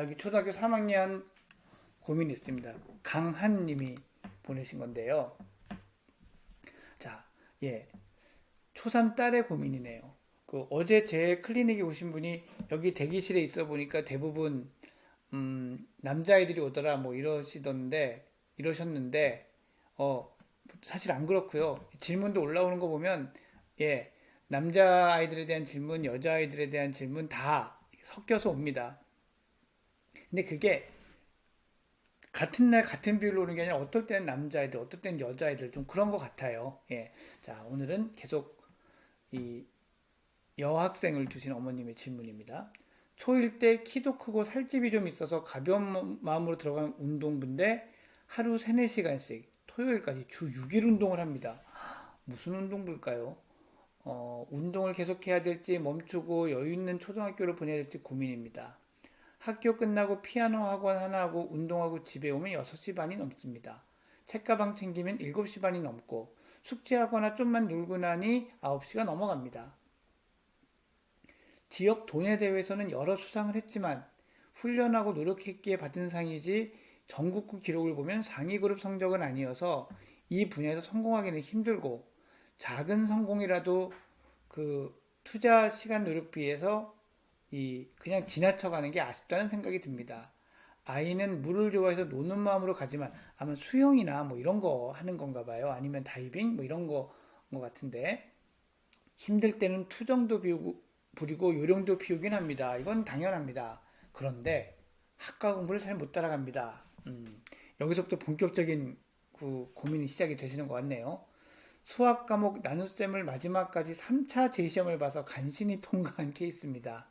여기 초등학교 3학년 고민이 있습니다. 강한님이 보내신 건데요. 자, 예, 초3 딸의 고민이네요. 어제 제 클리닉에 오신 분이 여기 대기실에 있어 보니까 대부분 남자아이들이 오더라 뭐 이러셨는데 사실 안 그렇고요. 질문도 올라오는 거 보면 예, 남자아이들에 대한 질문, 여자아이들에 대한 질문 다 섞여서 옵니다. 근데 그게 같은 날 같은 비율로 오는 게 아니라 어떨 때는 남자아이들, 어떨 때는 여자아이들 좀 그런 것 같아요. 예. 자, 오늘은 계속 이 여학생을 두신 어머님의 질문입니다. 초일 때 키도 크고 살집이 좀 있어서 가벼운 마음으로 들어간 운동부인데 하루 3, 4시간씩 토요일까지 주 6일 운동을 합니다. 무슨 운동부일까요? 운동을 계속해야 될지 멈추고 여유 있는 초등학교를 보내야 될지 고민입니다. 학교 끝나고 피아노 학원 하나 하고 운동하고 집에 오면 6시 반이 넘습니다. 책가방 챙기면 7시 반이 넘고 숙제하거나 좀만 놀고 나니 9시가 넘어갑니다. 지역 도내대회에서는 여러 수상을 했지만 훈련하고 노력했기에 받은 상이지 전국구 기록을 보면 상위 그룹 성적은 아니어서 이 분야에서 성공하기는 힘들고 작은 성공이라도 투자 시간 노력 비해서 그냥 지나쳐가는 게 아쉽다는 생각이 듭니다. 아이는 물을 좋아해서 노는 마음으로 가지만 아마 수영이나 뭐 이런 거 하는 건가 봐요. 아니면 다이빙 뭐 이런 거 같은데 힘들 때는 투정도 부리고 요령도 피우긴 합니다. 이건 당연합니다. 그런데 학과 공부를 잘 못 따라갑니다. 여기서부터 본격적인 고민이 시작이 되시는 것 같네요. 수학 과목 나눗셈을 마지막까지 3차 재시험을 봐서 간신히 통과한 케이스입니다.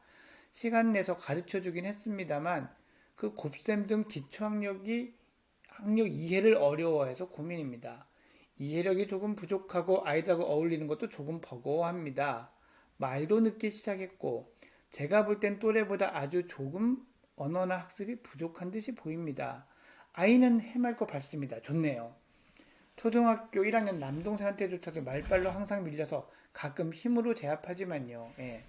시간 내서 가르쳐 주긴 했습니다만 곱셈 등 기초학력 이해를 어려워해서 고민입니다. 이해력이 조금 부족하고 아이들하고 어울리는 것도 조금 버거워합니다. 말도 늦게 시작했고 제가 볼 땐 또래보다 아주 조금 언어나 학습이 부족한 듯이 보입니다. 아이는 해맑고 거 봤습니다. 좋네요. 초등학교 1학년 남동생한테조차도 말빨로 항상 밀려서 가끔 힘으로 제압하지만요. 예.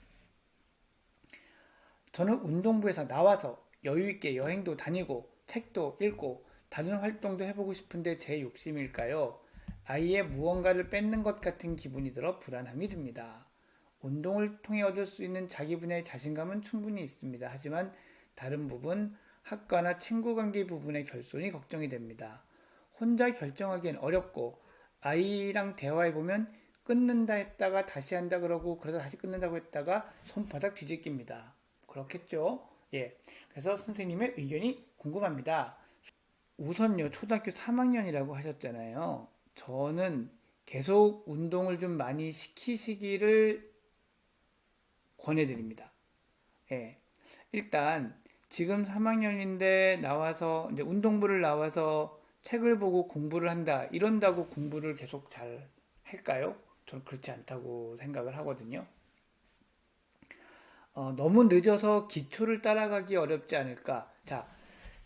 저는 운동부에서 나와서 여유있게 여행도 다니고 책도 읽고 다른 활동도 해보고 싶은데 제 욕심일까요? 아이의 무언가를 뺏는 것 같은 기분이 들어 불안함이 듭니다. 운동을 통해 얻을 수 있는 자기 분야의 자신감은 충분히 있습니다. 하지만 다른 부분, 학과나 친구 관계 부분의 결손이 걱정이 됩니다. 혼자 결정하기엔 어렵고 아이랑 대화해보면 끊는다 했다가 다시 한다 그러고 그러다 다시 끊는다고 했다가 손바닥 뒤집깁니다. 그렇겠죠? 예. 그래서 선생님의 의견이 궁금합니다. 우선요, 초등학교 3학년이라고 하셨잖아요. 저는 계속 운동을 좀 많이 시키시기를 권해드립니다. 예. 일단 지금 3학년인데 나와서 이제 운동부를 나와서 책을 보고 공부를 한다 이런다고 공부를 계속 잘 할까요? 저는 그렇지 않다고 생각을 하거든요. 너무 늦어서 기초를 따라가기 어렵지 않을까? 자,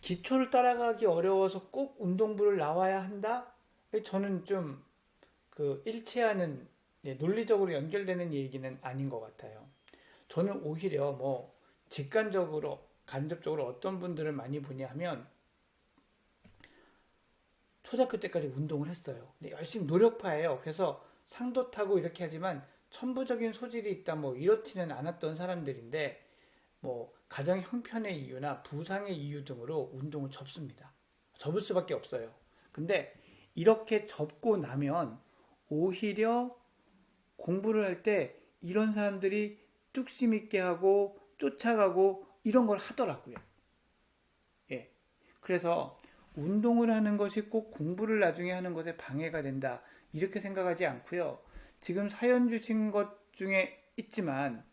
기초를 따라가기 어려워서 꼭 운동부를 나와야 한다? 저는 좀 일치하는 논리적으로 연결되는 얘기는 아닌 것 같아요. 저는 오히려 뭐 직관적으로 간접적으로 어떤 분들을 많이 보냐 하면 초등학교 때까지 운동을 했어요. 근데 열심히 노력파예요. 그래서 상도 타고 이렇게 하지만 천부적인 소질이 있다 뭐 이렇지는 않았던 사람들인데 뭐 가정 형편의 이유나 부상의 이유 등으로 운동을 접습니다. 접을 수밖에 없어요. 근데 이렇게 접고 나면 오히려 공부를 할 때 이런 사람들이 뚝심 있게 하고 쫓아가고 이런 걸 하더라고요. 예. 그래서 운동을 하는 것이 꼭 공부를 나중에 하는 것에 방해가 된다. 이렇게 생각하지 않고요. 지금 사연 주신 것 중에 있지만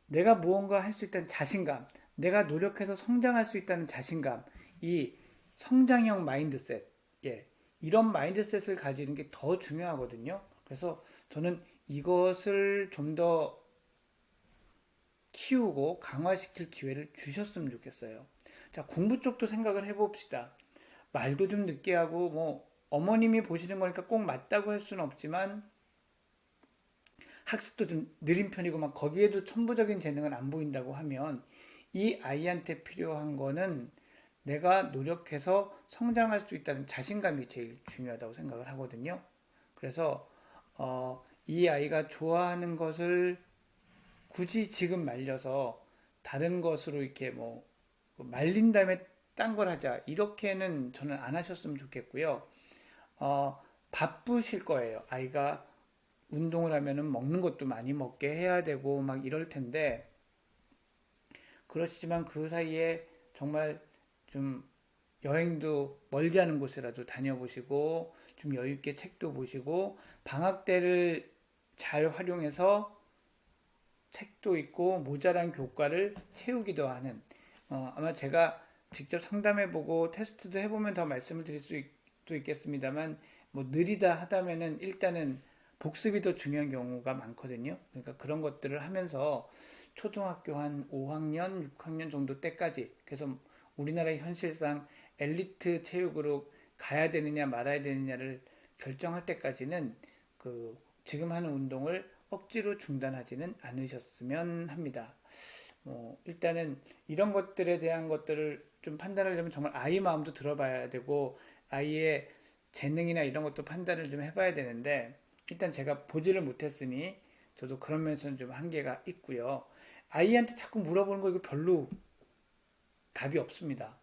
내가 무언가 할 수 있다는 자신감, 내가 노력해서 성장할 수 있다는 자신감, 이 성장형 마인드셋, 예, 이런 마인드셋을 가지는 게 더 중요하거든요. 그래서 저는 이것을 좀 더 키우고 강화시킬 기회를 주셨으면 좋겠어요. 자, 공부 쪽도 생각을 해봅시다. 말도 좀 늦게 하고 뭐 어머님이 보시는 거니까 꼭 맞다고 할 수는 없지만 학습도 좀 느린 편이고 막 거기에도 천부적인 재능은 안 보인다고 하면 이 아이한테 필요한 거는 내가 노력해서 성장할 수 있다는 자신감이 제일 중요하다고 생각을 하거든요. 그래서 이 아이가 좋아하는 것을 굳이 지금 말려서 다른 것으로 이렇게 뭐 말린 다음에 딴 걸 하자 이렇게는 저는 안 하셨으면 좋겠고요. 바쁘실 거예요. 아이가 운동을 하면은 먹는 것도 많이 먹게 해야 되고 막 이럴 텐데 그렇지만 그 사이에 정말 좀 여행도 멀지 않은 곳이라도 다녀보시고 좀 여유 있게 책도 보시고 방학 때를 잘 활용해서 책도 있고 모자란 교과를 채우기도 하는 아마 제가 직접 상담해보고 테스트도 해보면 더 말씀을 드릴 수도 있겠습니다만 뭐 느리다 하다면은 일단은 복습이 더 중요한 경우가 많거든요. 그러니까 그런 것들을 하면서 초등학교 한 5학년, 6학년 정도 때까지 그래서 우리나라의 현실상 엘리트 체육으로 가야 되느냐 말아야 되느냐를 결정할 때까지는 그 지금 하는 운동을 억지로 중단하지는 않으셨으면 합니다. 일단은 이런 것들에 대한 것들을 좀 판단하려면 정말 아이 마음도 들어봐야 되고 아이의 재능이나 이런 것도 판단을 좀 해봐야 되는데 일단 제가 보지를 못했으니 저도 그런 면에서는 좀 한계가 있고요. 아이한테 자꾸 물어보는 거 이거 별로 답이 없습니다.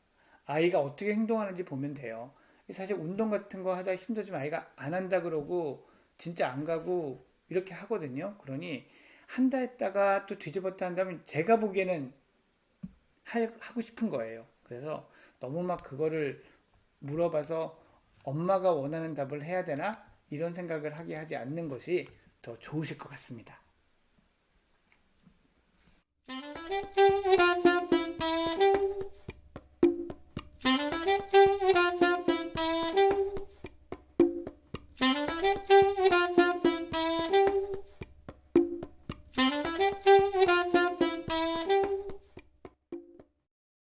아이가 어떻게 행동하는지 보면 돼요. 사실 운동 같은 거 하다 힘들지만 아이가 안 한다 그러고 진짜 안 가고 이렇게 하거든요. 그러니 한다 했다가 또 뒤집었다 한다면 제가 보기에는 하고 싶은 거예요. 그래서 너무 막 그거를 물어봐서 엄마가 원하는 답을 해야 되나? 이런 생각을 하게 하지 않는 것이 더 좋으실 것 같습니다.